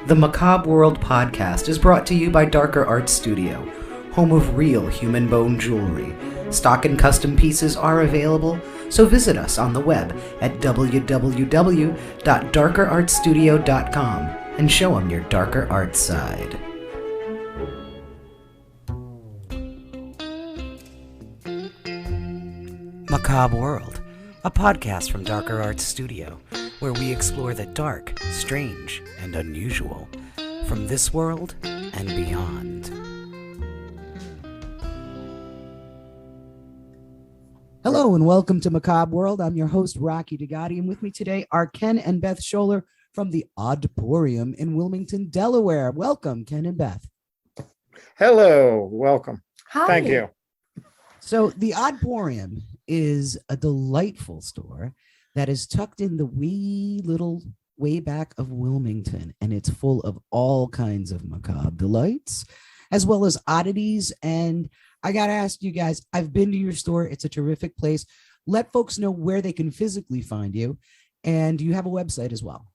The Macabre World podcast is brought to you by Darker Art Studio, home of real human bone jewelry. Stock and custom pieces are available, so visit us on the web at www.darkerartstudio.com and show them your darker art side. Macabre World, a podcast from Darker Art Studio, where we explore the dark, strange, and unusual from this world and beyond. Hello and welcome to Macabre World. I'm your host, Rocky Digati, and with me today are Ken and Beth Schuler from the Oddporium in Wilmington, Delaware. Welcome, Ken and Beth. Hello, welcome. Hi. Thank you. So the Oddporium is a delightful store that is tucked in the wee little way back of Wilmington, and it's full of all kinds of macabre delights, as well as oddities. And I got to ask you guys, I've been to your store. It's a terrific place. Let folks know where they can physically find you. And you have a website as well.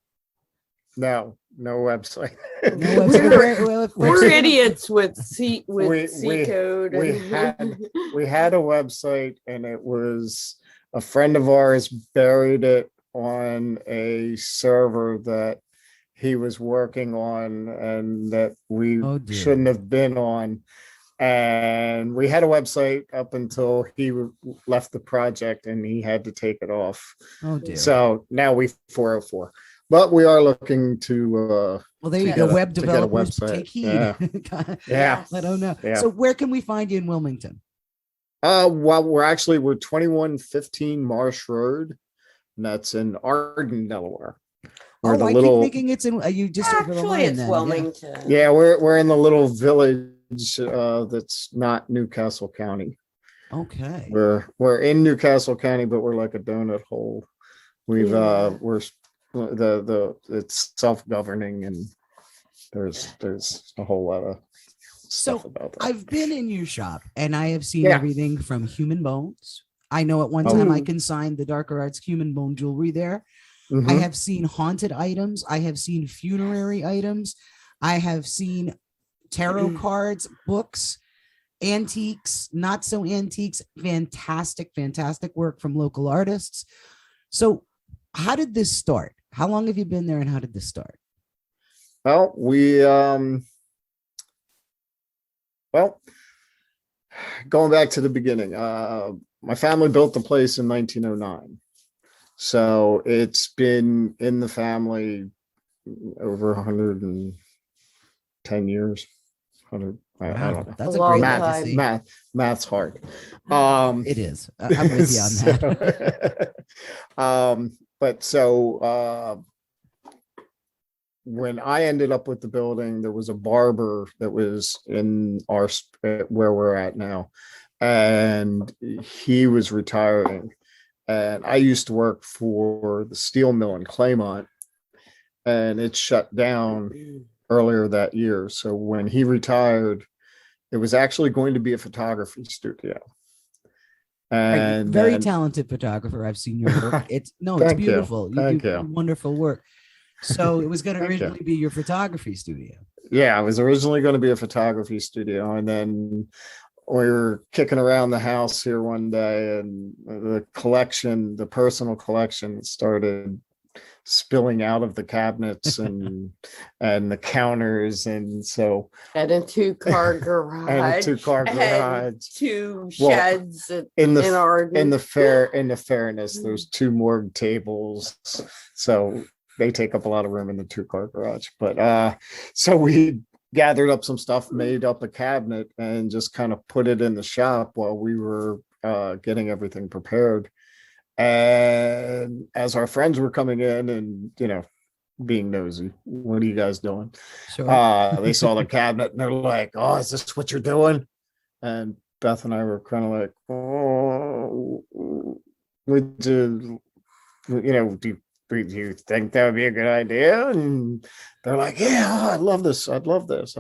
No website. No website. We're idiots with C we code. We had a website, and it was a friend of ours buried it on a server that he was working on and that we shouldn't have been on. And we had a website up until he left the project, and he had to take it off. Oh dear. So now we 404. But we are looking to well, there you go. Web developers, take heed. Yeah. I don't know. Yeah. So where can we find you in Wilmington? Well, we're 2115 Marsh Road, and that's in Arden, Delaware. I keep thinking it's in. You just over the line it's then. Wilmington. Yeah, we're in the little village that's not Newcastle County. Okay. We're in Newcastle County, but we're like a donut hole. We're it's self-governing, and there's a whole lot of stuff about that. I've been in your shop, and I have seen everything from human bones. I know at one time I consigned the Darker Arts human bone jewelry there. Mm-hmm. I have seen haunted items. I have seen funerary items. I have seen tarot cards, books, antiques, not so antiques. Fantastic work from local artists. So how did this start? How long have you been there, and how did this start? Well, going back to the beginning, my family built the place in 1909. So it's been in the family over 110 years. 100, I don't know. That's a great math's hard. It is. I'm with you on that. But so when I ended up with the building, there was a barber that was in where we're at now, and he was retiring. And I used to work for the steel mill in Claymont, and it shut down earlier that year. So when he retired, it was actually going to be a photography studio. And very talented photographer. I've seen your work. It's beautiful. You do wonderful work. So it was going to originally be your photography studio. Yeah, it was originally going to be a photography studio, and then we were kicking around the house here one day, and the personal collection started spilling out of the cabinets and the counters, and so and a two-car garage, two sheds in Arden. In the fairness, there's two morgue tables, so they take up a lot of room in the two-car garage. But so we gathered up some stuff, made up a cabinet, and just kind of put it in the shop while we were getting everything prepared. And as our friends were coming in and, being nosy, what are you guys doing? Sure. They saw the cabinet, and they're like, "Oh, is this what you're doing?" And Beth and I were kind of like, "Oh, would you, do you think that would be a good idea?" And they're like, "Yeah, I'd love this. I'd love this."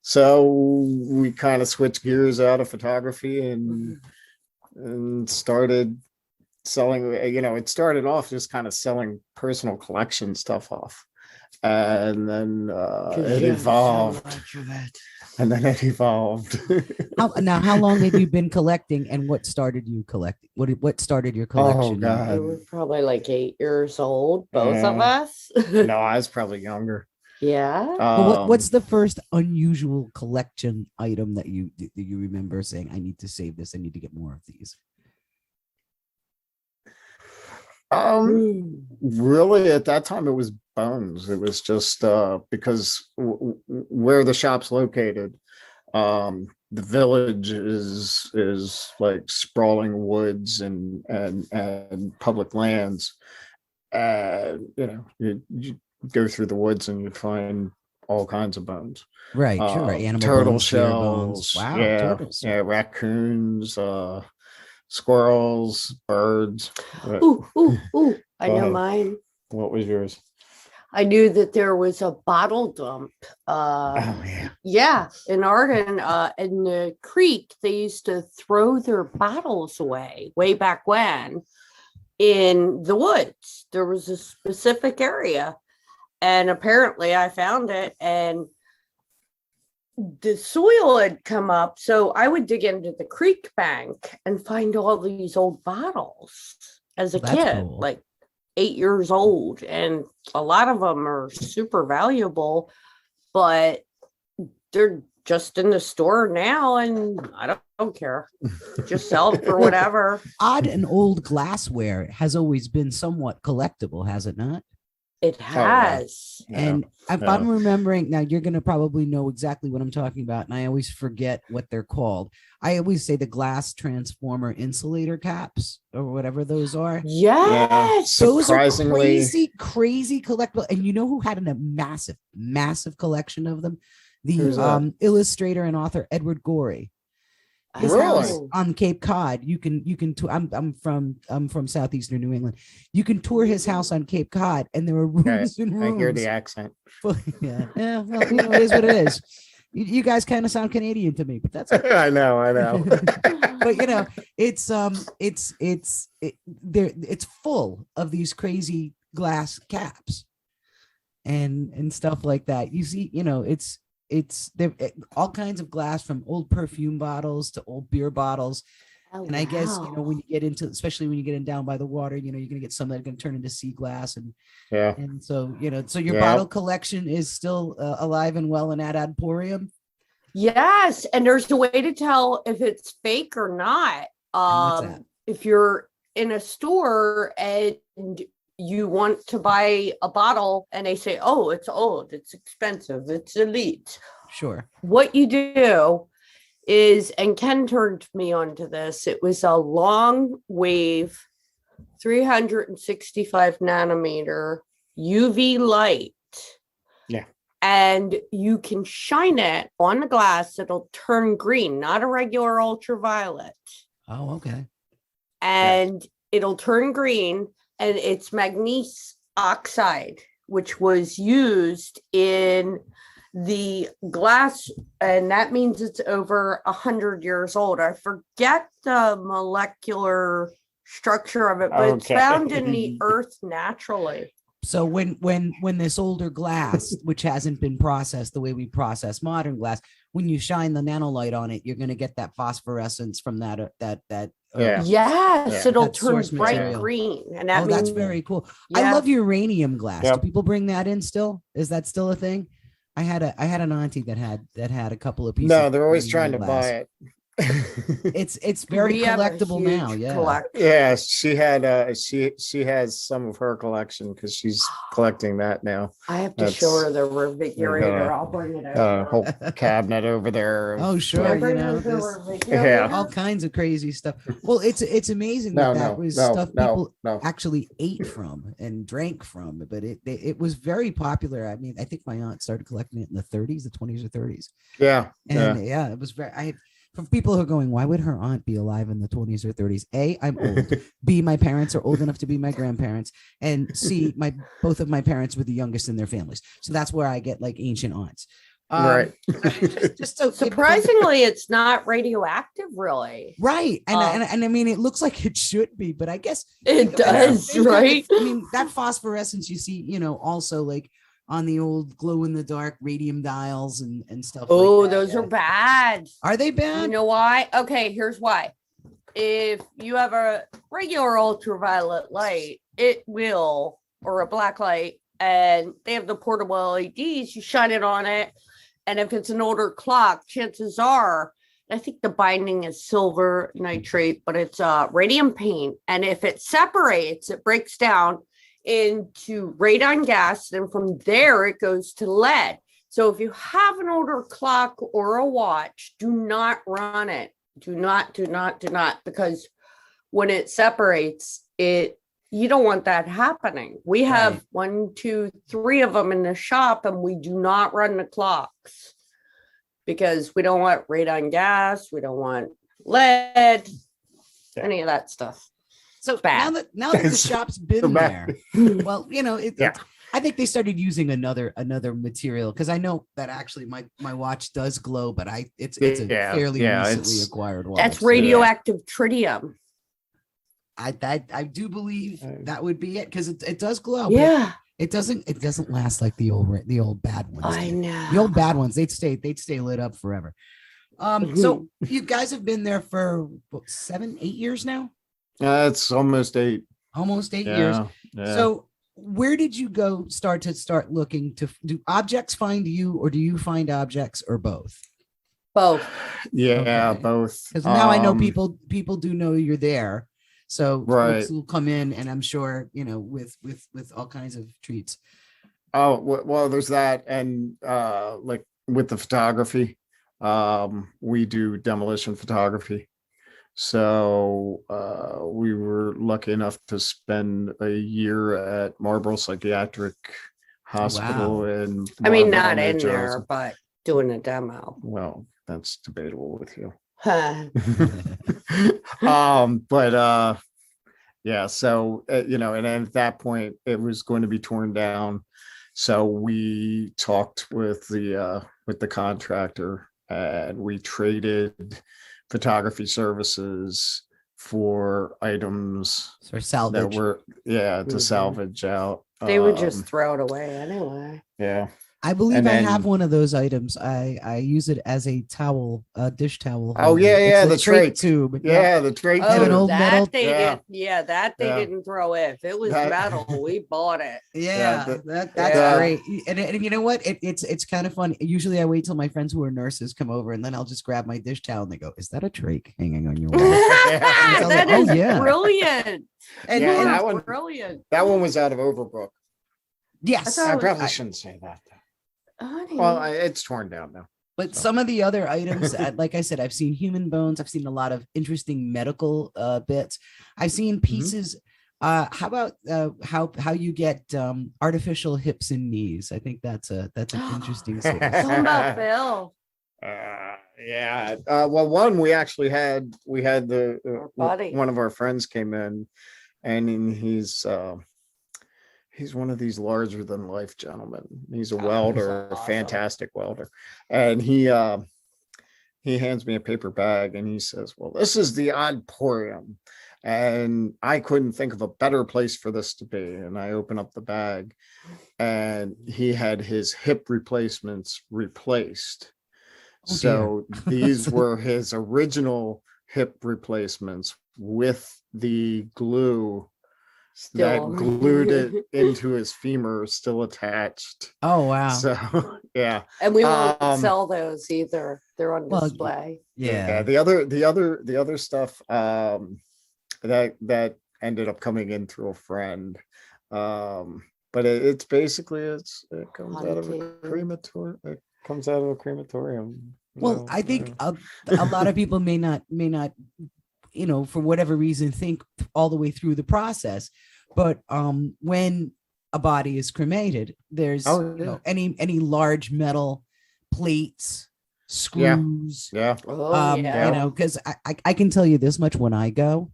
So we kind of switched gears out of photography and started selling, it started off just kind of selling personal collection stuff off. And then it evolved. And then it evolved. How long have you been collecting, and what started you collecting? What started your collection? Oh, God. We were probably like 8 years old, both of us. No, I was probably younger. Yeah. What's the first unusual collection item that you remember saying, I need to save this, I need to get more of these? Really, at that time, it was bones. It was just because where the shop's located, the village is like sprawling woods and public lands. You go through the woods and you find all kinds of bones. Right, sure. Animal turtle bones, shells. Wow, Yeah, turtles. Yeah, raccoons, squirrels, birds. Ooh. I know mine. What was yours? I knew that there was a bottle dump. Yeah, in Arden, in the creek, they used to throw their bottles away way back when in the woods. There was a specific area, and apparently I found it, and the soil had come up, so I would dig into the creek bank and find all these old bottles as a kid, cool. like 8 years old, and a lot of them are super valuable, but they're just in the store now, and I don't care. Just sell them for whatever. Odd and old glassware has always been somewhat collectible, has it not? It has. Yeah. And I'm remembering now, you're going to probably know exactly what I'm talking about. And I always forget what they're called. I always say the glass transformer insulator caps or whatever those are. Yes. Those are crazy collectible. And you know who had a massive collection of them? The illustrator and author Edward Gorey. His house on Cape Cod. You can I'm from southeastern New England. You can tour his house on Cape Cod, and there are rooms and rooms. I hear the accent. Well, yeah. Well, it is what it is. You guys kind of sound Canadian to me, but that's okay. I know. But it's full of these crazy glass caps and stuff like that. You see, it's there, all kinds of glass, from old perfume bottles to old beer bottles. And I guess, when you get into, especially when you get in down by the water, you're going to get some that are going to turn into sea glass. And so, so your bottle collection is still alive and well and at Oddporium. Yes. And there's a way to tell if it's fake or not. If you're in a store and you want to buy a bottle and they say, oh, it's old, it's expensive, it's elite. Sure. What you do is, and Ken turned me onto this, it was a long wave, 365 nanometer UV light. Yeah. And you can shine it on the glass, it'll turn green, not a regular ultraviolet. Oh, okay. And it'll turn green. And it's magnesium oxide, which was used in the glass, and that means it's over 100 years old. I forget the molecular structure of it, but it's found in the earth naturally. So when this older glass, which hasn't been processed the way we process modern glass, when you shine the nanolight on it, you're going to get that phosphorescence from that. Yes, it'll turn bright material. Green, and that that's very cool. I love uranium glass. Do people bring that in still? Is that still a thing? I had an auntie that had a couple of pieces. No, they're always trying to buy it. It's very collectible now. Yeah, she had she has some of her collection because she's collecting that now. I have to show her the refrigerator. I'll bring it over. Whole cabinet over there. Oh sure, all kinds of crazy stuff. Well, it's amazing that was stuff people actually ate from and drank from, but it was very popular. I mean, I think my aunt started collecting it in the 30s, the 20s or 30s. Yeah, and it was very. For people who are going, why would her aunt be alive in the 20s or 30s? A, I'm old. B, my parents are old enough to be my grandparents. And C, both of my parents were the youngest in their families. So that's where I get like ancient aunts. Right. Just so Surprisingly, it's not radioactive, really. right. And I mean, it looks like it should be, but I guess It does, right? I mean, that phosphorescence you see, also like on the old glow in the dark radium dials and stuff. Oh, like that. those are bad. Are they bad? You know why? Okay, here's why. If you have a regular ultraviolet light, it will, or a black light, and they have the portable LEDs, you shine it on it. And if it's an older clock, chances are, I think the binding is silver nitrate, but it's radium paint. And if it separates, it breaks down into radon gas. Then from there, it goes to lead. So if you have an older clock or a watch, do not run it. Do not, because when it separates, you don't want that happening. We have 1, 2, 3 of them in the shop, and we do not run the clocks because we don't want radon gas. We don't want lead, any of that stuff. So now that the shop's been there, well, I think they started using another material, because I know that actually my watch does glow, but it's a fairly recently acquired watch. That's radioactive tritium. I do believe that would be it, because it does glow. Yeah, it doesn't last like the old bad ones. I know. The old bad ones, they'd stay lit up forever. So you guys have been there for 7, 8 years now. It's almost 8. Almost 8 years. Yeah. So where did you start looking to do objects find you, or do you find objects, or both? Both. Yeah, Okay. both. Because now I know people do know you're there. So right. folks will come in, and I'm sure, with all kinds of treats. Oh, well, there's that. And like with the photography, we do demolition photography. So we were lucky enough to spend a year at Marlborough Psychiatric Hospital. Wow. In I mean, Marlborough, not New in Jersey. there, but doing a demo. Well, that's debatable with you. Huh. But yeah, so and at that point it was going to be torn down, so we talked with the contractor, and we traded photography services for items For salvage. that were to salvage out. They would just throw it away anyway. Yeah. I believe And I then- have one of those items. I use it as a towel, a dish towel. Oh, holder. yeah, It's yeah, a the tray tray. tube. Yeah, the trade. Have an Oh, old metal- that they Yeah. did. That they Yeah. didn't throw it. If it was That- metal, we bought it. Yeah, Yeah, that's yeah. great. And you know what? It's kind of fun. Usually I wait till my friends who are nurses come over, and then I'll just grab my dish towel, and they go, "Is that a drake hanging on your wall?" That Oh, is yeah. brilliant. And, Yeah, and that one- Brilliant. That one was out of Overbrook. yes, I I thought- probably shouldn't say that. Honey. Well, it's torn down now. but some of the other items, like I said, I've seen human bones. I've seen a lot of interesting medical bits. I've seen pieces. How about how you get artificial hips and knees? I think that's an interesting source. Talking about Bill. Yeah. Well, one we actually had the Our buddy. one of our friends came in, and he's one of these larger than life gentlemen. He's a welder, a awesome. fantastic welder, and he hands me a paper bag, and he says, "Well, this is the Oddporium." And I couldn't think of a better place for this to be. And I open up the bag, and he had his hip replacements replaced. Oh, So these were his original hip replacements with the glue that Still. glued it into his femur still attached. Oh wow. So yeah. And we won't Um, sell those either. They're on Well, display. yeah. The other stuff that ended up coming in through a friend. But it's basically it comes out of a Haunted. crematorium. It comes out of a crematorium. Well, I think a lot of people may not, for whatever reason, think all the way through the process. But when a body is cremated, there's any large metal plates, screws. Yeah. Oh, yeah. Because I can tell you this much: when I go,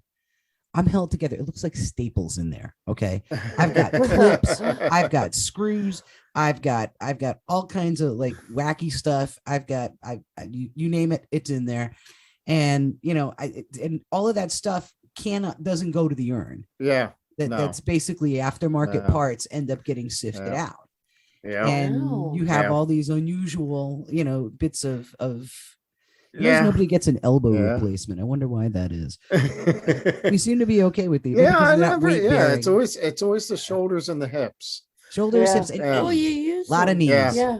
I'm held together. It looks like staples in there. Okay. I've got clips, I've got screws, I've got all kinds of like wacky stuff. You name it, it's in there. And and all of that stuff doesn't go to the urn. Yeah. That's basically aftermarket parts end up getting sifted out. Yeah. And you have all these unusual, bits of nobody gets an elbow replacement. I wonder why that is. We seem to be okay with these. It's always the shoulders and the hips. Shoulders, hips, and you use a lot of knees. Yeah.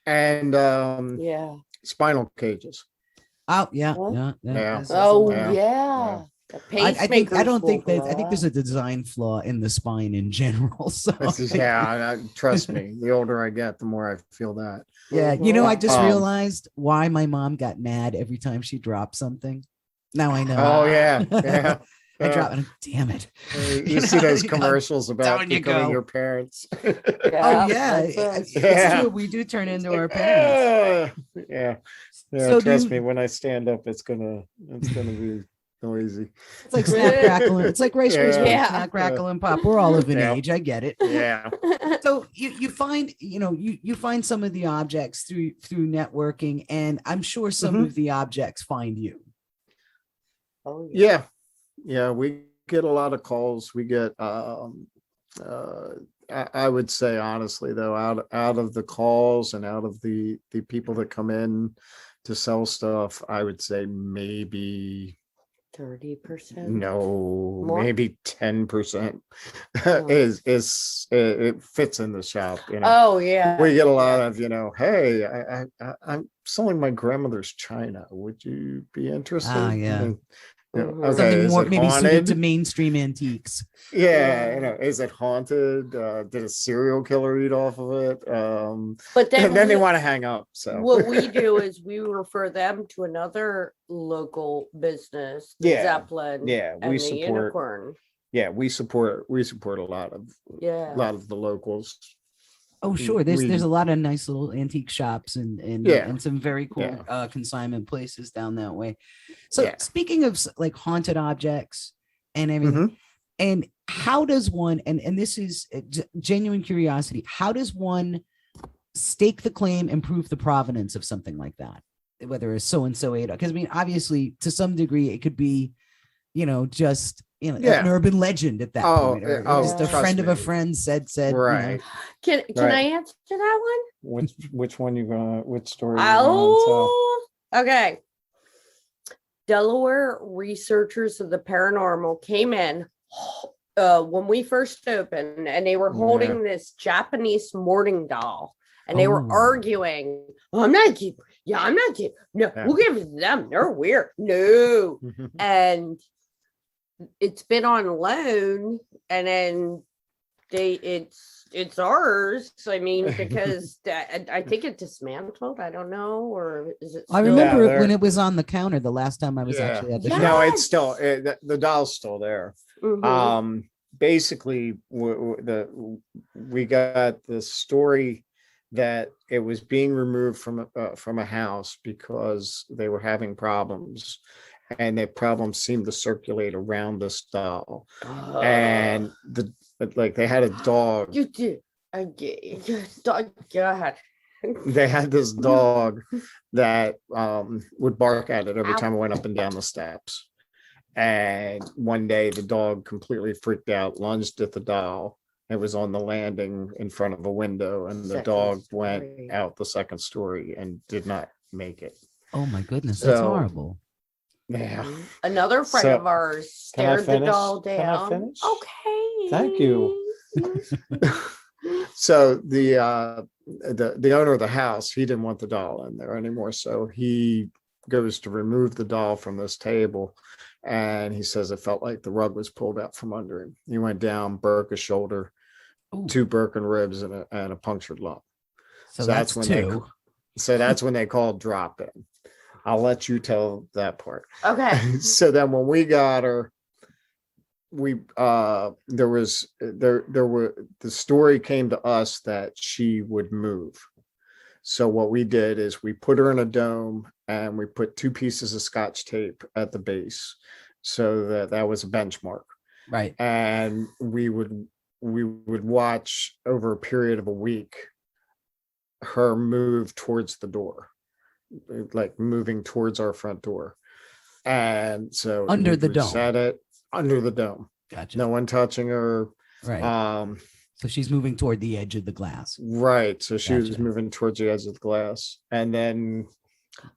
And spinal cages. Oh yeah. I think there's a design flaw in the spine in general. So trust me, the older I get, the more I feel that. Yeah, I just realized why my mom got mad every time she dropped something. Now I know. Oh yeah. I drop it. Damn it! You see those commercials about becoming your parents. It's true. We do turn into our parents. Yeah. So trust me, when I stand up, it's gonna be noisy. It's like snap crackle. It's like rice snap crackle and pop. We're all of an age. I get it. Yeah. So you find you find some of the objects through networking, and I'm sure some of the objects find you. Oh yeah. Yeah, we get a lot of calls. We get I would say honestly though, out of the calls and out of the people that come in to sell stuff, I would say maybe 30%. No, more? Maybe 10% is it fits in the shop. Oh yeah. We get a lot of hey, I'm selling my grandmother's china. Would you be interested? Ah, yeah. Okay, something more maybe suited to mainstream antiques. Yeah, is it haunted? Did a serial killer eat off of it? But then they want to hang up. So what we do is we refer them to another local business, Zeppelin. Yeah, we support. Unicorn. Yeah, we support a lot of the locals. Oh, sure. There's a lot of nice little antique shops and some very cool consignment places down that way. So speaking of like haunted objects and everything, and how does one, and this is genuine curiosity, how does one stake the claim and prove the provenance of something like that? Whether it's so-and-so ate, because I mean, obviously to some degree it could be, just an urban legend at that point, or just a friend of a friend said right. Can I answer that one? Which one you gonna? Which story? Okay. Delaware researchers of the paranormal came in when we first opened, and they were holding this Japanese mourning doll, and they were arguing. Oh, I'm not keeping. Yeah, I'm not keeping. No, we'll give it to them. They're weird. No, and it's been on loan, and then it's ours. I mean, because I think it dismantled. I don't know, or is it? I remember it when it was on the counter the last time I was actually at the shop. No, it's still the doll's still there. Basically, we got the story that it was being removed from a house because they were having problems. And the problems seemed to circulate around this doll, and they had a dog. You did. Dog. God. They had this dog that would bark at it every time it went up and down the steps. And one day, the dog completely freaked out, lunged at the doll. It was on the landing in front of a window, and the dog went out the second story and did not make it. Oh my goodness, that's horrible. Yeah. Another friend of ours stared the doll down. Okay. Thank you. So the owner of the house, he didn't want the doll in there anymore. So he goes to remove the doll from this table, and he says it felt like the rug was pulled out from under him. He went down, broke a shoulder, 2 broken ribs, and a punctured lung. So that's when that's when they called drop in. I'll let you tell that part. Okay. So then when we got her, the story came to us that she would move. So what we did is we put her in a dome, and we put 2 pieces of Scotch tape at the base, so that was a benchmark. Right. And we would watch over a period of a week her move towards the door, like moving towards our front door. And so Under the dome. Set it under the dome. Gotcha. No one touching her. Right. So she's moving toward the edge of the glass. Right. So she was Gotcha. moving towards the edge of the glass. And then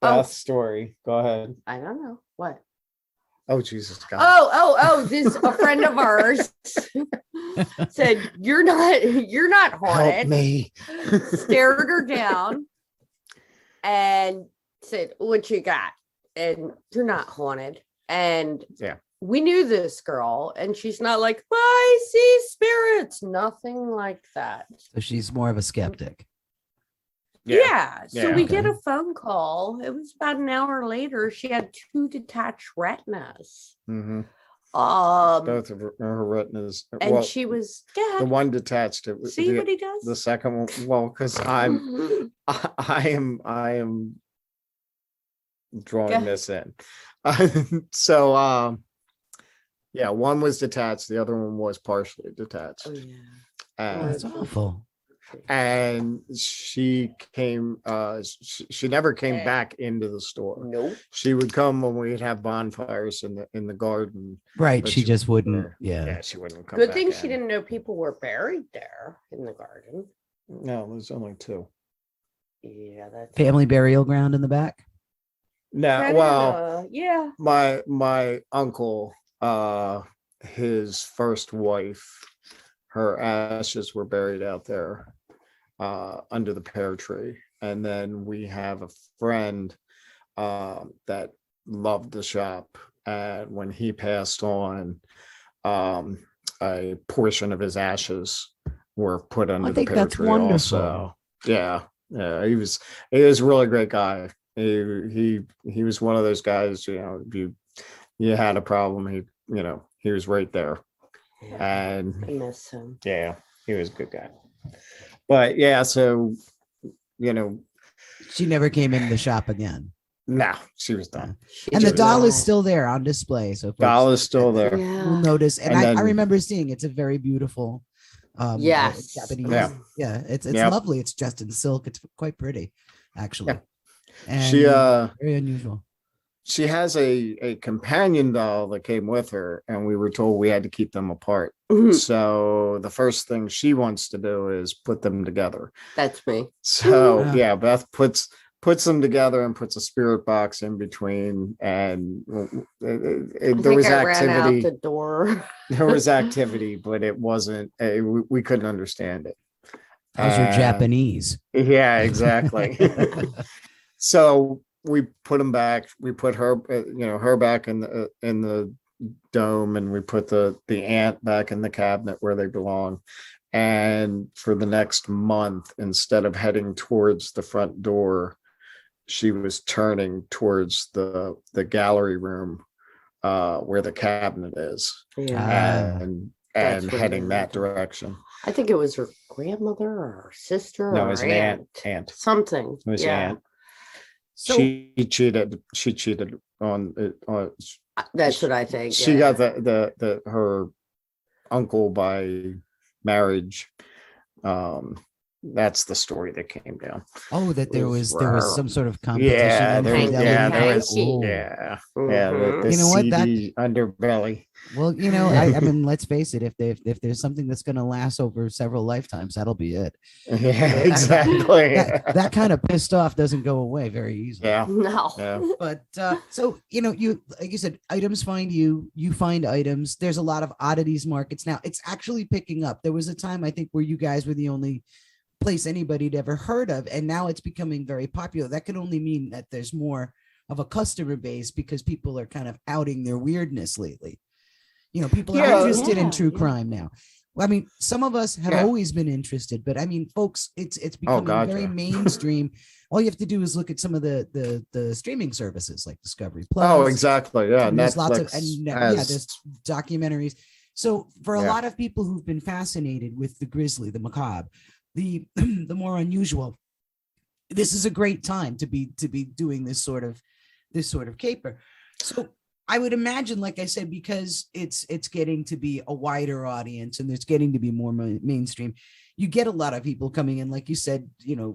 Oh. Beth's story. Go ahead. I don't know what. Oh, Jesus God. Oh, this a friend of ours said, you're not Help haunted. me. Stared her down and said, what you got? And you're not haunted. And Yeah. we knew this girl, and she's not like, I see spirits, nothing like that. So she's more of a skeptic. Yeah. So Yeah. we get a phone call. It was about an hour later. She had 2 detached retinas. Mm-hmm. Both Both of her retinas. and she was the one detached. It was see what he does. the second one. Well, because I am drawing Yeah. this in. So yeah, one was detached, the other one was partially detached. Oh, yeah. And, That's awful. and she came she never came Eh. back into the store. Nope. She would come when we'd have bonfires in the garden. Right. But She she- just wouldn't. Yeah, Yeah. she wouldn't come Good back thing she in. didn't know people were buried there in the garden. No, there's only 2. Yeah, that's Family burial ground in the back. No, well, yeah. my uncle, his first wife, her ashes were buried out there under the pear tree. And then we have a friend that loved the shop, and when he passed on, a portion of his ashes were put under the think pear that's tree wonderful. also. Yeah, he was a really great guy. He was one of those guys, if you had a problem, he was right there. I And miss him. yeah, he was a good guy. But yeah, so She never came in the shop again. no, she was done. And the She's doll is not. still there on display. So folks Doll is still there. will Yeah. notice. And, And I then- remember seeing it's a very beautiful Yes. Japanese. Yeah. Yeah. It's Yep. lovely. It's just in silk. It's quite pretty, actually. Yeah. And She very unusual. she has a companion doll that came with her, and we were told we had to keep them apart. So the first thing she wants to do is put them together. That's me. So Wow. yeah, Beth puts them together and puts a spirit box in between, and there was I ran out activity. the door. There was activity, but it wasn't. We couldn't understand it. How's your And- Japanese? Yeah, exactly. So we put them back. We put her, her back in the dome, and we put the ant back in the cabinet where they belong. And for the next month, instead of heading towards the front door, she was turning towards the gallery room where the cabinet is, Yeah. and That's heading that weird. direction. I think it was her grandmother or her sister No, or it was an aunt. Something. It was yeah. an aunt. So She cheated on it. That's what I think. She yeah. got the her uncle by marriage. That's the story that came down. that there was some sort of competition. Yeah, in there was, fidelity. yeah, there was, Hanky. yeah, Mhm. the You know what, that- seedy underbelly. Well, I mean, let's face it. If there's something that's going to last over several lifetimes, that'll be it. Yeah, exactly. That kind of pissed off doesn't go away very easily. Yeah, No. yeah. But so you like you said, items find you. You find items. There's a lot of oddities markets now. It's actually picking up. There was a time I think where you guys were the only place anybody'd ever heard of, and now it's becoming very popular. That can only mean that there's more of a customer base because people are kind of outing their weirdness lately. People are Yeah. interested in Yeah, true yeah. crime now. I mean, some of us have Yeah. always been interested, but I mean, folks, it's becoming God, very yeah. mainstream. All you have to do is look at some of the streaming services like Discovery Plus. Oh, exactly. Yeah, And there's lots of Netflix there's has- documentaries. So for a Yeah. lot of people who've been fascinated with the grisly, the macabre, the the more unusual, this is a great time to be doing this sort of caper. So I would imagine, like I said, because it's getting to be a wider audience and there's getting to be more mainstream, you get a lot of people coming in, like you said,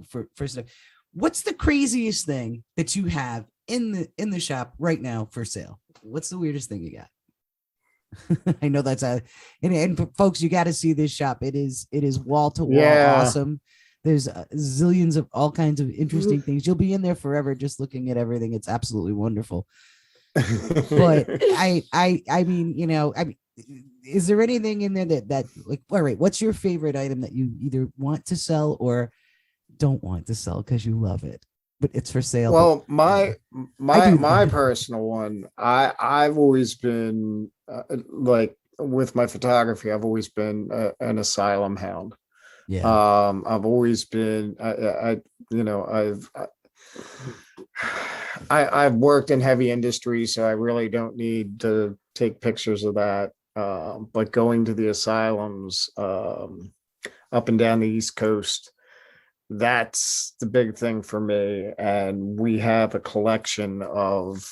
for stuff. What's the craziest thing that you have in the shop right now for sale? What's the weirdest thing you got? I know that's and folks, you got to see this shop. It is wall to wall awesome. There's zillions of all kinds of interesting things. You'll be in there forever just looking at everything. It's absolutely wonderful. But I mean, is there anything in there that like, all right, what's your favorite item that you either want to sell or don't want to sell because you love it, but it's for sale? Well, my personal one, I've always been like with my photography, I've always been an asylum hound. Yeah. I've always been, I've worked in heavy industry, so I really don't need to take pictures of that. But going to the asylums up and down the East Coast, that's the big thing for me. And we have a collection of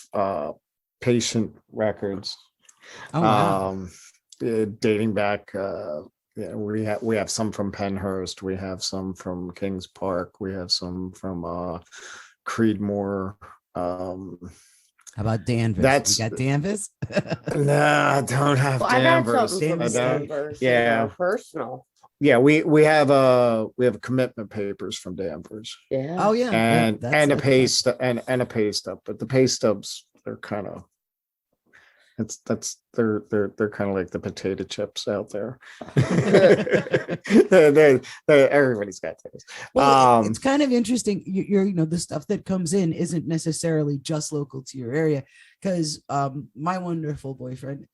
patient records. Oh, wow. Dating back. We have some from Penhurst. We have some from Kings Park. We have some from Creedmoor. How about Danvers? You got Danvers? No, I don't have Danvers. I got something from Danvers. Yeah, personal. Yeah, we have commitment papers from Danvers. Yeah. Oh yeah, and a pay stub, and a pay stub, but the pay stubs are kind of they're kind of like the potato chips out there. Everybody's got those. Well, it's kind of interesting. You're the stuff that comes in isn't necessarily just local to your area, because my wonderful boyfriend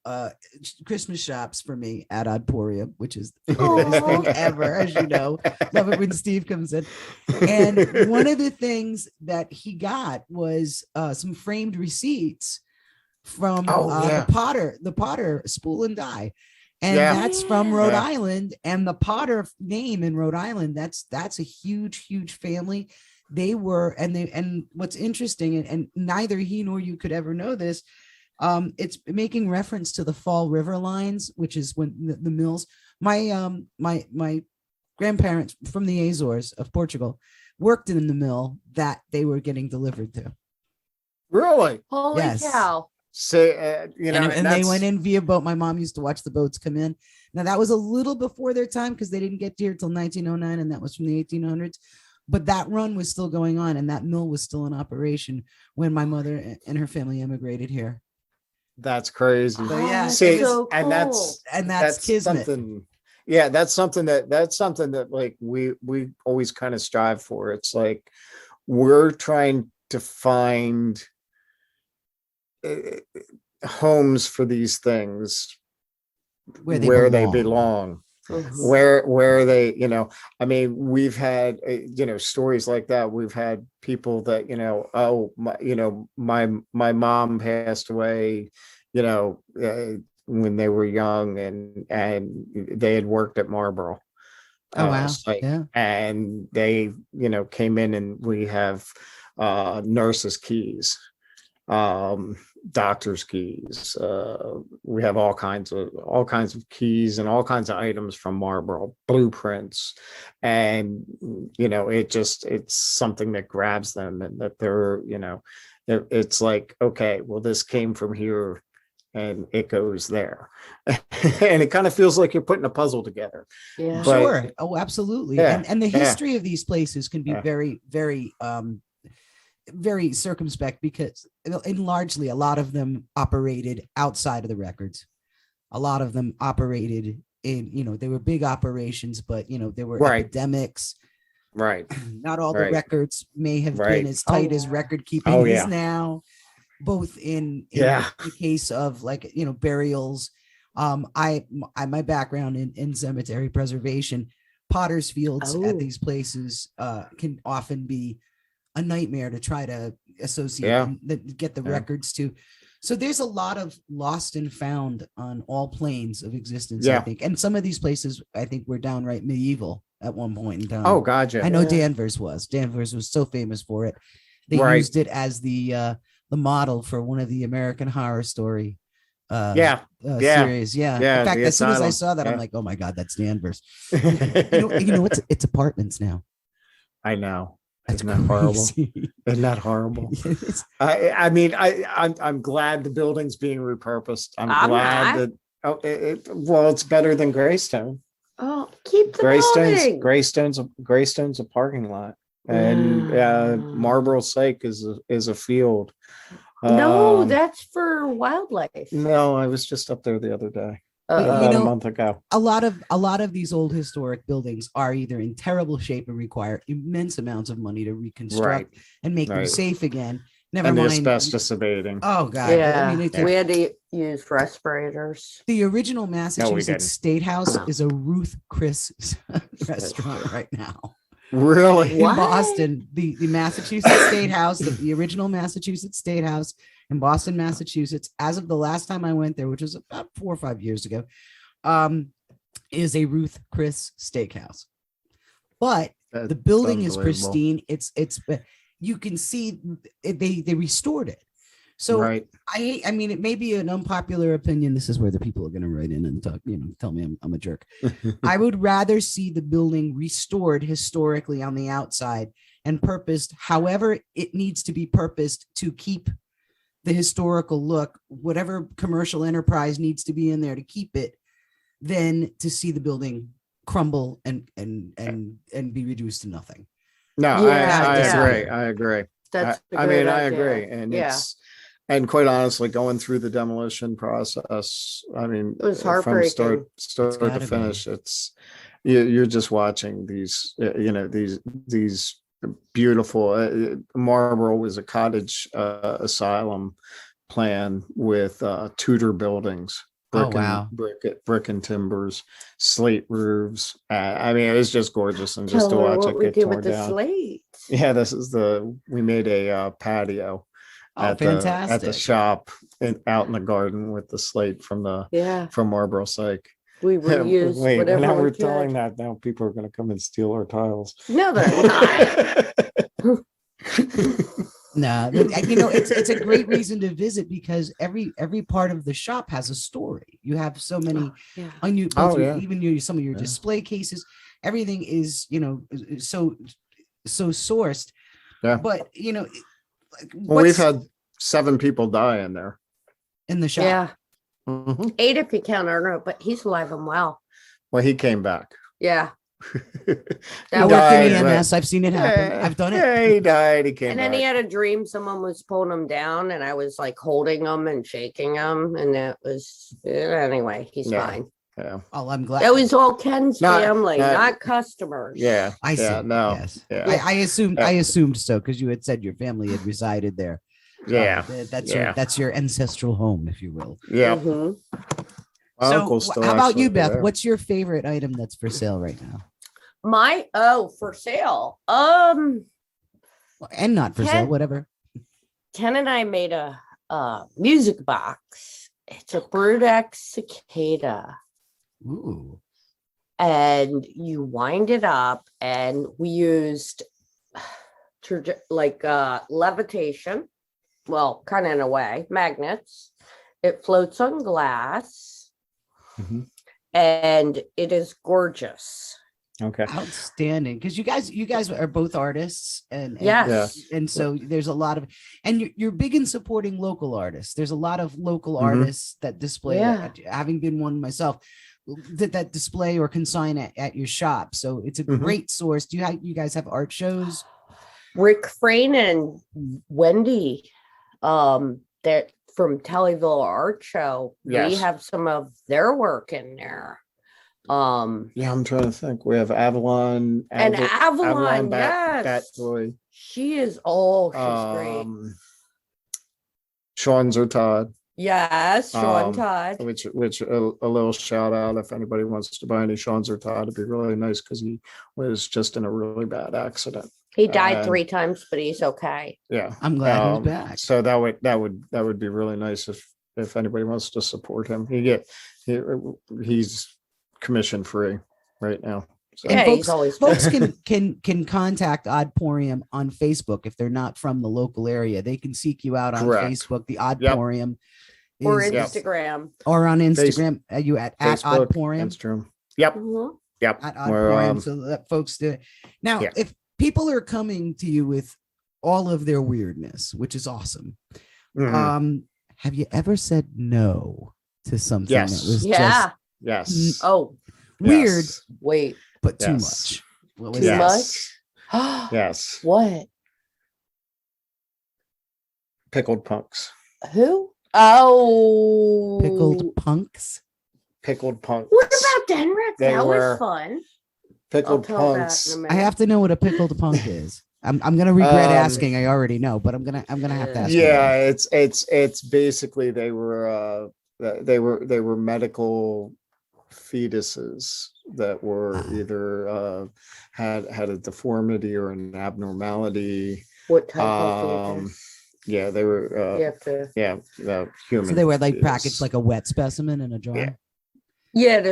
Christmas shops for me at Oddporium, which is the best thing ever, as you know. Love it when Steve comes in. And one of the things that he got was some framed receipts from the Potter Spool and Die, and that's from Rhode Island, and the Potter name in Rhode Island, that's a huge family. They were, and what's interesting, and neither he nor you could ever know this, it's making reference to the Fall River lines, which is when the mills. My grandparents from the Azores of Portugal worked in the mill that they were getting delivered to. Really? Holy cow. So, and they went in via boat. My mom used to watch the boats come in. Now that was a little before their time because they didn't get here till 1909, and that was from the 1800s. But that run was still going on, and that mill was still in operation when my mother and her family immigrated here. That's crazy. So, yeah, so and cool. that's kismet. Something. Yeah, that's something that like we always kind of strive for. It's like we're trying to find homes for these things where they belong. Where they, I mean, we've had stories like that. We've had people that my mom passed away when they were young, and they had worked at Marlboro. Oh wow. And they came in, and we have nurses' keys, doctor's keys. We have all kinds of keys and all kinds of items from Marlboro, blueprints, and it's something that grabs them, and that they're it's like, okay, well, this came from here and it goes there. And it kind of feels like you're putting a puzzle together. Yeah, sure. Oh, absolutely. And the history of these places can be very, very very circumspect, because largely a lot of them operated outside of the records. A lot of them operated in, they were big operations, but there were epidemics. Right. Not all the records may have been as tight as record keeping is now, both in the case of burials. My background in cemetery preservation, Potter's Fields at these places can often be a nightmare to try to associate and get the records to. So there's a lot of lost and found on all planes of existence, I think. And some of these places, I think, were downright medieval at one point in time. Oh, God, yeah. I know Danvers was so famous for it. They used it as the the model for one of the American Horror Story Yeah. series. Yeah. Yeah, In fact, the as soon as I asylum. saw that, I'm Yeah. like, oh my God, that's Danvers. You know, it's apartments now. I know. That's Isn't that horrible? crazy. Isn't that horrible? It's- I mean, I'm glad the building's being repurposed. I'm I'm glad not. that well, it's better than Greystone. Oh, keep the Greystone's building. Greystone's a parking lot, and Marlborough Lake is a field. No, that's for wildlife. No, I was just up there the other day, Uh-oh. about know, a month ago. a lot of these old historic buildings are either in terrible shape and require immense amounts of money to reconstruct and make them right. safe again. Never And the mind asbestos abating. Oh God! Yeah, I mean, it's we had to use respirators. the original Massachusetts didn't. State House is a Ruth Chris restaurant right now Really? in What? Boston. The Massachusetts State House, the original Massachusetts State House in Boston, Massachusetts, as of the last time I went there, which was about 4 or 5 years ago, is a Ruth Chris steakhouse. But the building is unbelievable. pristine. It's you can see they restored it. So Right. I mean, it may be an unpopular opinion. This is where the people are going to write in and talk, tell me I'm a jerk. I would rather see the building restored historically on the outside and purposed however it needs to be purposed to keep the historical look, whatever commercial enterprise needs to be in there to keep it, than to see the building crumble and be reduced to nothing. No, Yeah, I yeah. agree. I agree. That's a I mean, good I idea. agree. And Yeah. and quite honestly, going through the demolition process, I mean, It was from heartbreaking. start gotta to be. finish, you're just watching these, these beautiful, Marlborough was a cottage asylum plan with Tudor buildings. Oh, wow. Brick and timbers, slate roofs. I mean, it was just gorgeous, and just to Tell her watch what it we get did torn with the down. slate. Yeah, we made a patio Oh, at fantastic. the shop out in the garden with the slate from Yeah, Marlborough Lake. we reused Wait, whatever now we we're could. telling that, now people are going to come and steal our tiles. No, they're not. No, it's a great reason to visit because every part of the shop has a story. You have so many Yeah. even some of your Yeah. display cases. Everything is so sourced. Yeah. But Well, we've had 7 people die in there. in the shop. Yeah, Mhm. 8 if you count Arden, but he's alive and well. Well, he came back. Yeah, I that worked in died, EMS. I've seen it happen. I've done it. Yeah, he died. He came and then back. he had a dream someone was pulling him down, and I was like holding him and shaking him, and that was anyway. He's Yeah. fine. Yeah. Oh, I'm glad. That was all Ken's Not- family, not- not customers. Yeah. I see. Yeah. No. Yes. Yeah. I assumed so because you had said your family had resided there. Yeah. That's your ancestral home, if you will. Yeah. Mhm. My So, uncle's still how about actually you, Beth? there. What's your favorite item that's for sale right now? For sale. And not for sale, Ken- whatever. Ken and I made a music box. It's a Brood cicada, Ooh. and you wind it up, and we used levitation. Well, kind of in a way, magnets. It floats on glass, Mhm. and it is gorgeous. Okay. Outstanding. Because you guys are both artists and Yes. and so there's a lot of and you're big in supporting local artists. There's a lot of local Mhm. artists that display Yeah. having been one myself that display or consign at your shop. So it's a Mhm. great source. Do you guys have art shows? Rick Frayne and Wendy, that from Tellyville Art Show. We Yes. have some of their work in there. Yeah, I'm trying to think. We have Avalon. And Avalon, Bat yes. Boy. She is, she's great. Sean Zertod, Yes, Sean um, Todd. which a little shout out if anybody wants to buy any Sean Zertod, it'd be really nice because he was just in a really bad accident. He died and- 3 times, but he's okay. Yeah. I'm glad he's back. So that would be really nice if anybody wants to support him. He's commission free right now. So, Yeah, And he's always folks can contact Oddporium on Facebook if they're not from the local area. They can seek you out on Correct. Facebook. The Oddporium or is Instagram. or on Instagram. Are you at Facebook, Oddporium? Instagram. Yep. Mhm. Yep. At We're, Oddporium, so that folks do. Now, yeah. if people are coming to you with all of their weirdness, which is awesome, mhm. have you ever said no to something Yes. that was Yeah. Yes. Oh, weird, Yes. wait. but too Yes. much? What was Too that? Yes. much? Yes. What? Pickled punks. Who? Oh. Pickled punks? Pickled punks. What about Denrick? They That were was fun. Pickled I'll tell punks. that in a I minute. have to know what a pickled punk is. I'm gonna regret asking. I already know, but I'm gonna have to ask. Yeah, you. it's basically they were medical fetuses that were either had a deformity or an abnormality. What type of fetus? Yeah, they were You have to. human. So they were like fetus. packaged like a wet specimen in a jar. Yeah. Yeah, they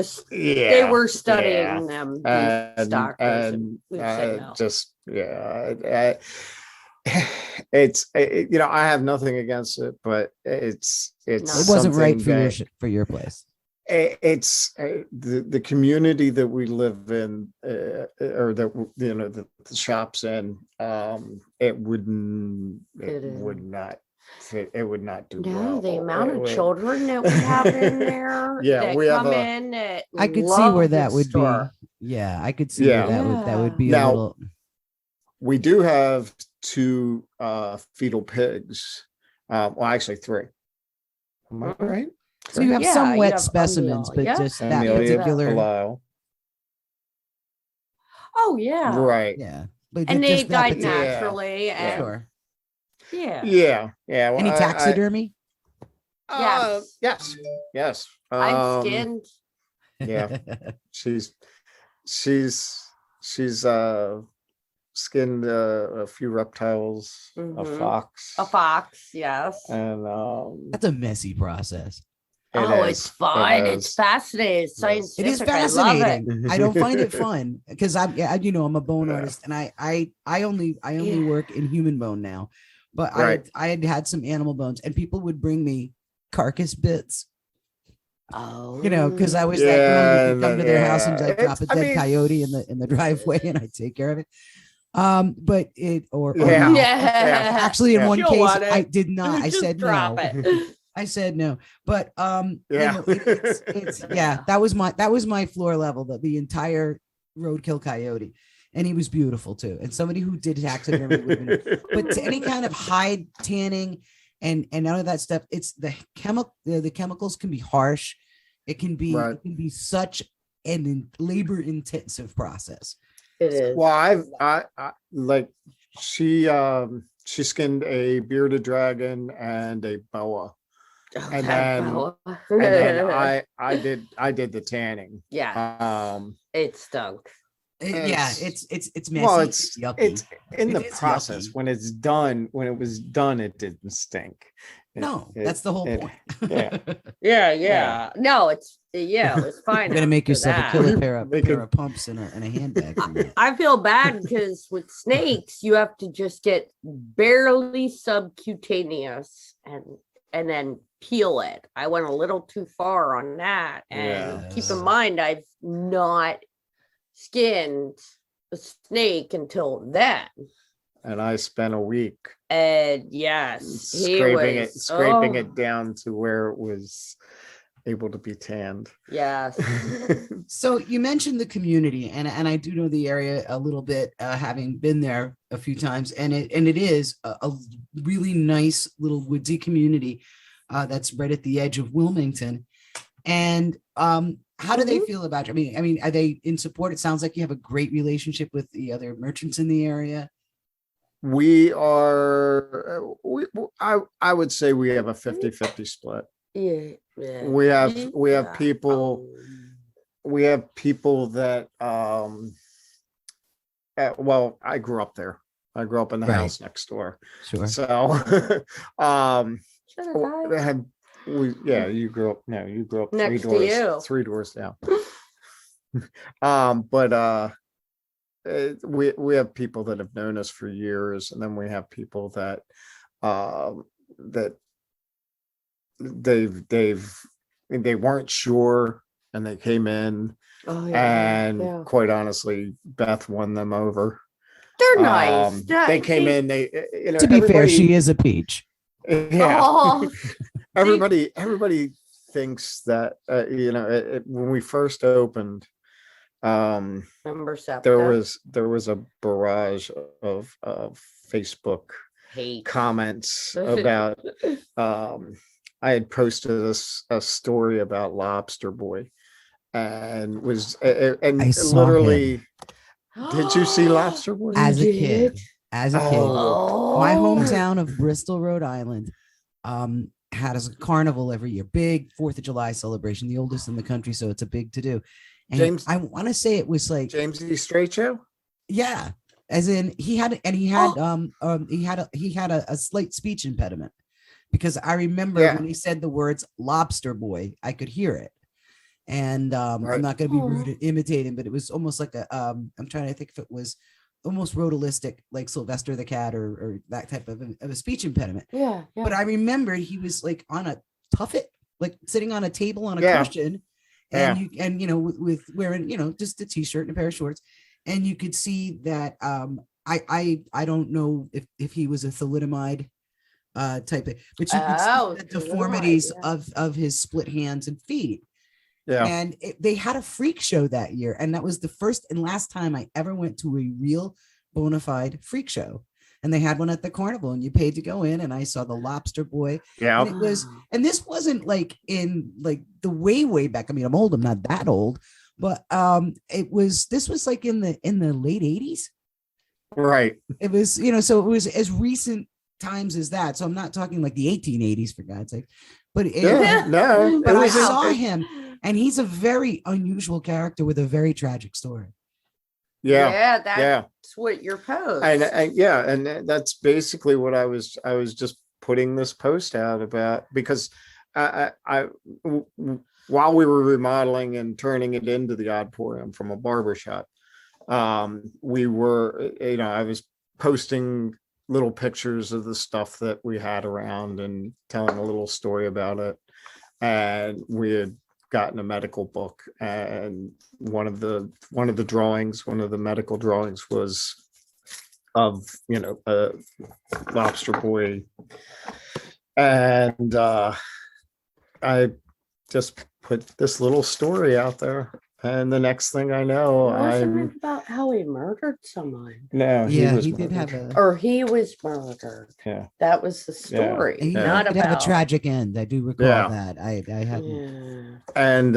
were Yeah. studying them. These and doctors, and we said no. just it's I have nothing against it, but it's It wasn't right something for your place. it's the community that we live in, or that the shops in, it would not fit. It would not do No, well. the amount It of would- children that we have in there Yeah, that we have come a- in that I could see love where the that would store. be. Yeah, I could see where that would be Now- a little. We do have 2 fetal pigs. Well, actually 3. Am I right? So you have Yeah, some you wet have specimens, but Amelia. just that Amelia particular. below. Oh yeah, Right. Yeah, but and they just that died particular- naturally. And Sure. yeah, Yeah. Well, Any taxidermy? Yes. Yes. I've skinned. Yeah. She's skinned a few reptiles, a Mhm. fox, A fox, yes. and That's a messy process. It's fun. It's fascinating. It's Yes. scientific. It is I love it. fascinating. I don't find it fun because I'm I'm a bone artist, and I only Yeah. work in human bone now, but Right. I had some animal bones, and people would bring me carcass bits, Oh, because I was that Yeah, girl who could come to their house and yeah. like drop a It's- I dead mean- coyote in the driveway, and I take care of it. But it or Yeah. no. Yeah. Actually, in Yeah. one You don't case, want it. I did not. I Just said drop no. it. I said no, but Yeah. it's yeah. That was my floor level. The entire roadkill coyote, and he was beautiful too. And somebody who did taxidermy, but to any kind of hide tanning and none of that stuff, it's the chemicals can be harsh. It can be Right. such an labor intensive process. It is. Well, I like she skinned a bearded dragon and a boa. And then- And then I did the tanning. yeah, it stunk. Yeah, It's- it's messy. Well, it's yucky. it's in It the is process. yucky. When it was done, it didn't stink. No, that's the whole point. yeah. Yeah. No, it was fine. You're gonna make after yourself that. a killer pair Make it- of pumps and a handbag. from that. I feel bad because with snakes, you have to just get barely subcutaneous and then peel it. I went a little too far on that. And keep in Yes. mind, I've not skinned a snake until then. And I spent a week And yes, he scraping was, it down to where it was able to be tanned. Yes. So you mentioned the community, and I do know the area a little bit, having been there a few times, and it is a really nice little woodsy community that's right at the edge of Wilmington. And how do they feel about you? I mean, are they in support? It sounds like you have a great relationship with the other merchants in the area. We are I would say we have a 50-50 split. Yeah. We have Yeah. people that well, I grew up there. I grew up in the Right. house next door. Sure. So Sure, they had you grew up 3 Next to doors you. 3 doors down. But we have people that have known us for years, and then we have people that that they weren't sure, and they came in, Oh yeah. and Yeah. quite honestly, Beth won them over. They're nice. They came in. They, To be fair, everybody- she is a peach. yeah. Oh, Everybody thinks that when we first opened, remember there Septa? was a barrage of Facebook Hate. comments about I had posted a story about Lobster Boy, and I saw literally, did you see Lobster Boy? As a You kid. did? As a kid. Oh. My hometown of Bristol, Rhode Island, had a carnival every year, big 4th of July celebration, the oldest in the country, so it's a big to do. And James- I want to say it was like James E. Straight Show? yeah, as in he had a slight speech impediment, because I remember Yeah. when he said the words Lobster Boy, I could hear it. And Right. I'm not going to be rude Oh. at imitating, but it was almost like I'm trying to think if it was almost rotalistic, like Sylvester the Cat, or that type of a speech impediment. Yeah. Yeah. But I remember he was like on a tuffet, like sitting on a table on a Yeah. cushion, and with wearing just a t-shirt and a pair of shorts, and you could see that I don't know if he was a thalidomide type of, but you could Oh, see the deformities thalidomide, of his split hands and feet. Yeah. And they had a freak show that year, and that was the first and last time I ever went to a real bona fide freak show. And they had one at the carnival, and you paid to go in, and I saw the Lobster Boy. Yeah. And it was, and this wasn't like in like the way back. I mean, I'm old, I'm not that old, but this was like in the late 80s. Right. It was, so it was as recent times as that. So I'm not talking like the 1880s, for God's sake. But Yeah. No. but it I was saw him, and he's a very unusual character with a very tragic story. Yeah. That's Yeah. what your post. And that's basically what I was just putting this post out about, because while we were remodeling and turning it into the Oddporium from a barbershop, we were, I was posting little pictures of the stuff that we had around and telling a little story about it. And we had gotten a medical book, and one of the medical drawings was of a Lobster Boy, and I just put this little story out there, and the next thing I know, Wasn't I'm it about how he murdered someone? no, Yeah, was he did murdered. have a Or he was murdered. Yeah. That was the story. he Not did about have a tragic end. I do recall Yeah. that. I hadn't. Yeah. And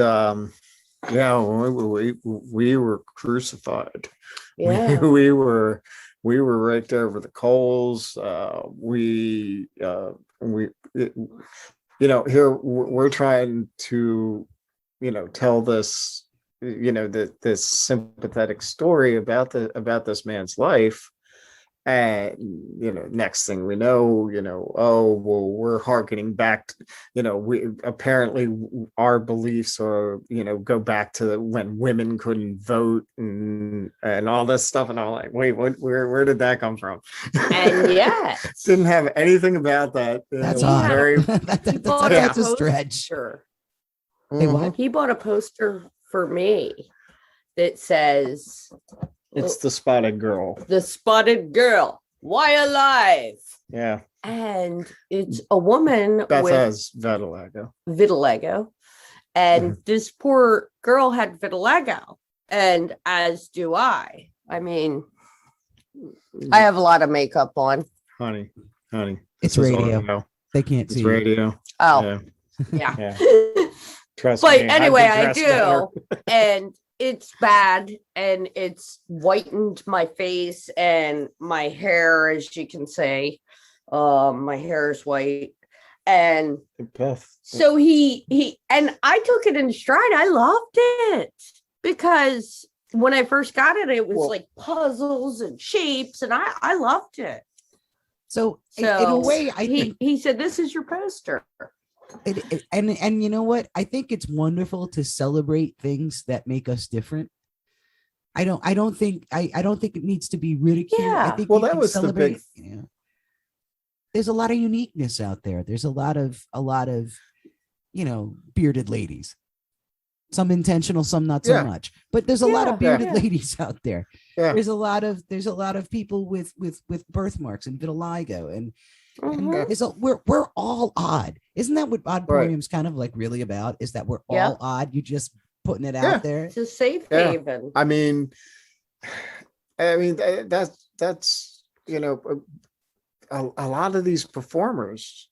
we were crucified. Yeah. We were right there with the coals. Here we're trying to tell this this sympathetic story about this man's life, and next thing we know, oh well, we're hearkening back to, we apparently our beliefs are go back to when women couldn't vote and all this stuff, and I'm like, wait, where did that come from? And yeah, Didn't have anything about that. That's he odd. had very That's a stretch. Poster. Hey, what? He bought a poster for me that says It's the spotted girl. "The Spotted Girl, Why Alive?" Yeah. And it's a woman Beth with has vitiligo. vitiligo, and this poor girl had vitiligo, and as do I. I mean, I have a lot of makeup on. Honey. It's this is radio. audio. They can't It's see. you. radio. Oh, Yeah. yeah. Yeah. Trust But me. anyway, I've been I dressed do, better. and it's bad, and it's whitened my face and my hair, as you can say. My hair is white, and Beth. so he and I took it in stride. I loved it because when I first got it, it was Well- like puzzles and shapes, and I loved it. So, in a So way, I think he said, "This is your poster." And you know what? I think it's wonderful to celebrate things that make us different. I don't think it needs to be ridiculed. I Yeah. think Well, you that can was the celebrate. big. There's a lot of uniqueness out there. There's a lot of bearded ladies. Some intentional, some not so Yeah. much. But there's a lot of Yeah. bearded Yeah. ladies out there. Yeah. There's a lot of people with birthmarks and vitiligo, and Mhm. we're all odd. Isn't that what Right. Oddporium's kind of like really about? Is that we're Yeah. all odd? You just putting it Yeah. out there. It's a safe Yeah. haven. I mean, that's a lot of these performers,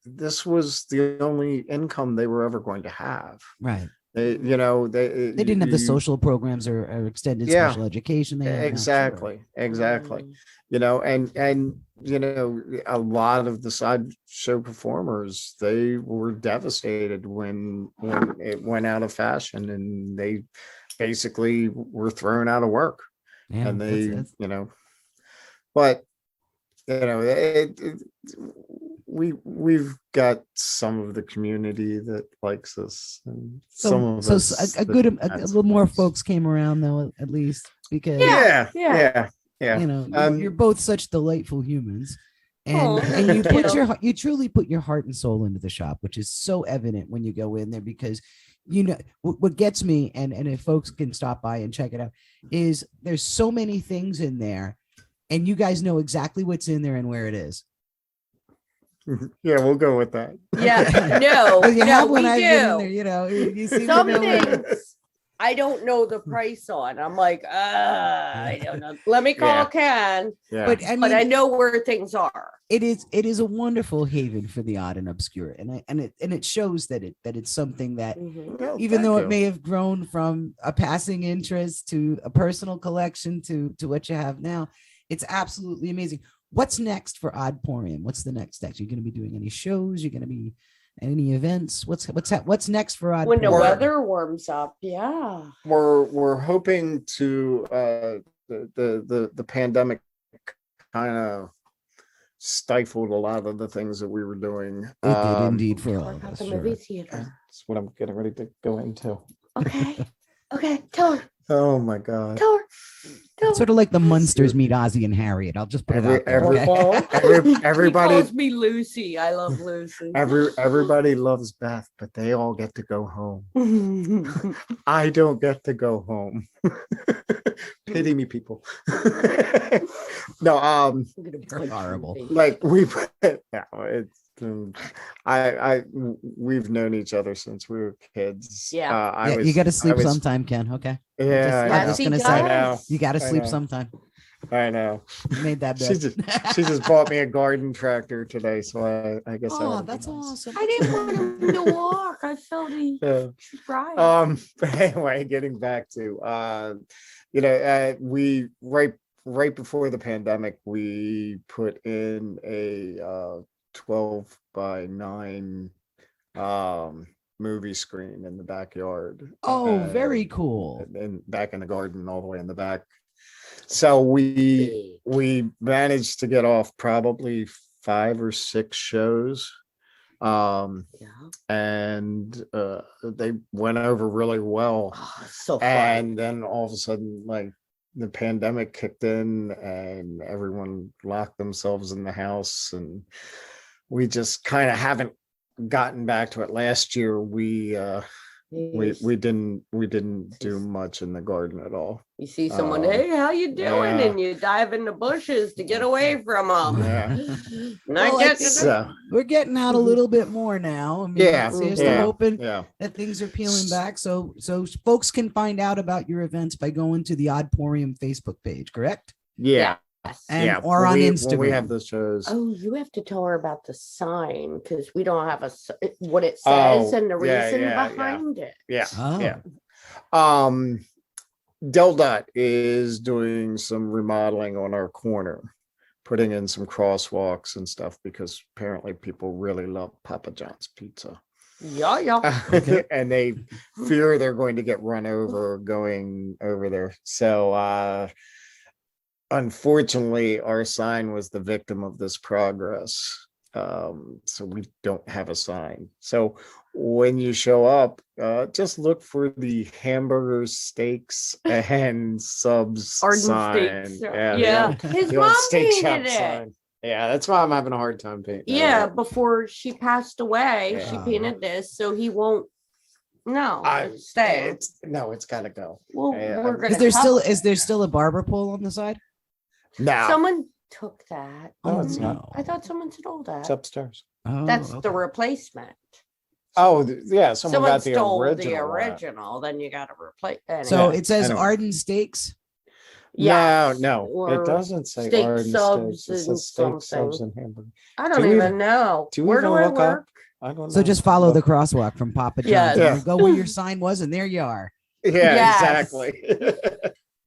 this was the only income they were ever going to have. Right. They They didn't have the social programs or extended Yeah. special education they have now. Exactly. And a lot of the sideshow performers, they were devastated when it went out of fashion, and they basically were thrown out of work. Yeah, And they that's- but we've got some of the community that likes us, and some of us a little more folks came around though, at least, because Yeah. yeah. you're both such delightful humans, Oh, and you thank you. you truly put your heart and soul into the shop, which is so evident when you go in there, because what gets me, and if folks can stop by and check it out, is there's so many things in there, and you guys know exactly what's in there and where it is. Yeah, we'll go with that. Yeah. No. Well, you no, have when we I've been in do. there, you seem Some to know where- things I don't know the price on. I'm like, I don't know. Let me call Ken. Yeah. But I mean, But I know where things are. it is a wonderful haven for the odd and obscure, and it shows that it's something that, Mhm. Well, even thank though you. it may have grown from a passing interest to a personal collection to what you have now, it's absolutely amazing. What's next for Oddporium? What's the next step? You're going to be doing any shows? You're going to be any events? What's next for Oddporium? When the weather warms up, yeah. we're hoping to the pandemic kind of stifled a lot of the things that we were doing. It did indeed for all Talk of about us. the Sure. movie theater. That's what I'm getting ready to go into. Okay. Okay. Tell her. Oh my God. Tell her. Tell It's sort of like the Munsters meet Ozzy and Harriet. I'll just put it out there. Everybody He calls me Lucy. I love Lucy. everybody loves Beth, but they all get to go home. I don't get to go home. Pity me, people. No, You're horrible. like we've known each other since we were kids. Yeah. You got to sleep sometime, Ken. Okay. Yeah, I'm just gonna I know. say you got to I sleep know. sometime. I know. You made that She bet. just bought me a garden tractor today, so I guess. Oh, that'd be that's nice. awesome. I didn't want him to walk. I felt he Yeah. right. But anyway, getting back to we right before the pandemic, we put in a 12 by 9 movie screen in the backyard. Oh, very cool. And back in the garden, all the way in the back. So we managed to get off probably 5 or 6 shows. And they went over really well. Oh, so fun. And then all of a sudden, like, the pandemic kicked in and everyone locked themselves in the house, and we just kind of haven't gotten back to it. Last year we didn't do much in the garden at all. You see someone, hey, how you doing? yeah. And you dive in the bushes to get away from them. Yeah. Not Well, I getting think So we're getting out a little bit more now. I mean, yeah, seriously, yeah. hoping yeah. that things are peeling back. So folks can find out about your events by going to the Oddporium Facebook page, correct? Yeah. And Yeah. or on Instagram. When we have those shows. Oh, you have to tell her about the sign because we don't have what it says and the reason behind it. Yeah. Oh. Yeah. Del Dot is doing some remodeling on our corner, putting in some crosswalks and stuff, because apparently people really love Papa John's pizza. Yeah, yeah. Okay. And they fear they're going to get run over going over there. So unfortunately, our sign was the victim of this progress. So we don't have a sign. So when you show up, just look for the hamburgers, steaks, and subs Arden sign. steaks. Yeah, His the old mom steak shop painted it. sign. Yeah, that's why I'm having a hard time painting. Yeah, before she passed away, she Yeah. painted this so he won't. No, it's staying. It's gotta go. Well, Yeah. we're gonna. Is there still a barber pole on the side? No, Someone took that. No, it's not. no. I thought someone stole that. it's upstairs. Oh, That's okay. the replacement. Oh, yeah, someone Someone got the stole original. the one. original. Then you got to replace. Anyway. So Yeah, it says anyway. Arden Steaks. Yes, No, or it doesn't say steak Arden subs steaks. It and says steak subs something. and hamburger. I don't Do we even know. Do Where even do I look work? up? I don't know. So just follow the crosswalk from Papa John's. Yes. And you go where your sign was, and there you are. Yeah, Yes. exactly.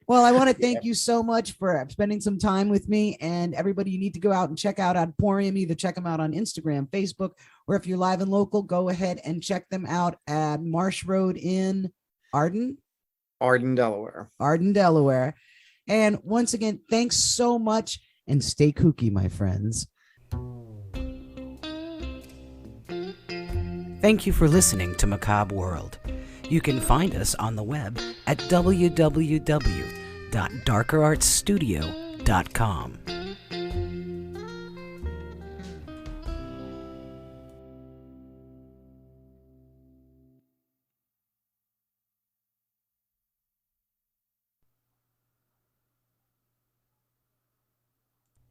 Well, I want to thank you so much for spending some time with me. And everybody, you need to go out and check out Oddporium. Either check them out on Instagram, Facebook, or if you're live and local, go ahead and check them out at Marsh Road in Arden, Delaware. Delaware. And once again, thanks so much, and stay kooky, my friends. Thank you for listening to Macabre World. You can find us on the web at www.darkerartsstudio.com.